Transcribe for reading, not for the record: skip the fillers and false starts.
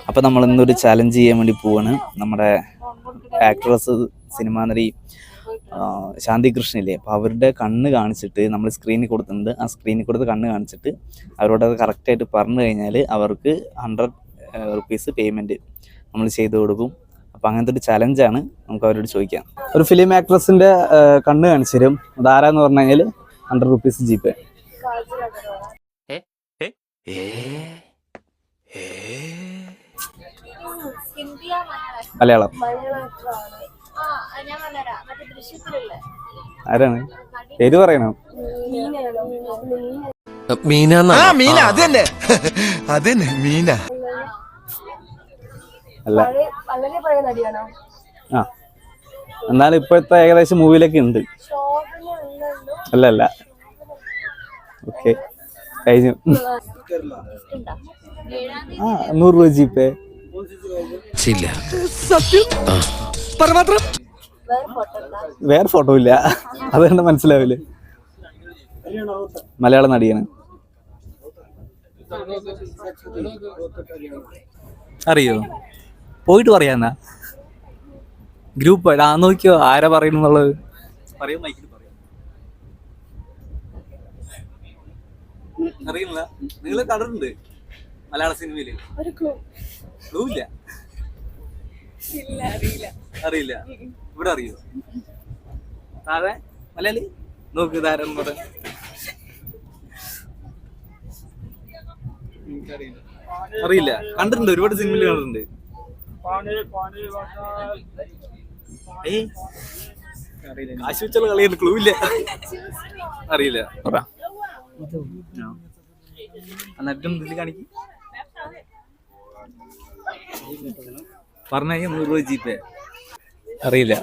അപ്പോൾ നമ്മൾ ഇന്നൊരു ചലഞ്ച് ചെയ്യാൻ വേണ്ടി പോവാണ്. നമ്മുടെ ആക്ട്രസ് സിനിമാ നടി ശാന്തി കൃഷ്ണയില്ലേ, അപ്പോൾ അവരുടെ കണ്ണ് കാണിച്ചിട്ട് നമ്മൾ സ്ക്രീനിൽ കൊടുത്തിട്ടുണ്ട്. ആ സ്ക്രീനിൽ കൊടുത്ത് കണ്ണ് കാണിച്ചിട്ട് അവരോട് അത് കറക്റ്റായിട്ട് പറഞ്ഞു കഴിഞ്ഞാൽ അവർക്ക് 100 rupees പേയ്മെൻറ്റ് നമ്മൾ ചെയ്ത് കൊടുക്കും. അപ്പോൾ അങ്ങനത്തെ ഒരു ചലഞ്ചാണ്. നമുക്ക് അവരോട് ചോദിക്കാം. ഒരു ഫിലിം ആക്ട്രസിൻ്റെ കണ്ണ് കാണിച്ചു തരും. അതാരാന്ന് പറഞ്ഞു കഴിഞ്ഞാൽ 100 rupees GPay. മലയാളം. ആരാണ്? പേര് പറയണോ? മീന. അതന്നെ മീന. അല്ല, ആ എന്നാലും ഇപ്പോഴത്തെ ഏകദേശം മൂവിയിലൊക്കെ ഉണ്ട്. അല്ല ഓക്കെ, കഴിഞ്ഞു. 100 രൂപ GPay. വേറെ ഫോട്ടോ ഇല്ല, അതുകൊണ്ട് മനസ്സിലാവില്ലേ. മലയാള നടിയാണ്. അറിയോ? പോയിട്ട് പറയാന്നാ ഗ്രൂപ്പ് നോക്കിയോ ആരാ പറയുന്നുള്ളത്. പറയും, അറിയില്ല. നിങ്ങൾ കണ്ടിട്ടുണ്ട് മലയാള സിനിമയില്? ക്ലൂ ഇല്ല. അറിയില്ല. ഇവിടെ അറിയോ? താഴെ മലയാളി നോക്ക്, താരം പറ. അറിയില്ല. കണ്ടിട്ടുണ്ട്, ഒരുപാട് സിനിമയില് കണ്ടിട്ടുണ്ട്. അറിയില്ല. കാശ് വെച്ചുള്ള കളിയാണ്. ക്ലൂ ഇല്ല, അറിയില്ല. എന്നിട്ടും ഇതിൽ കാണിക്കും. പറഞ്ഞ 100 രൂപ GPay. അറിയില്ല.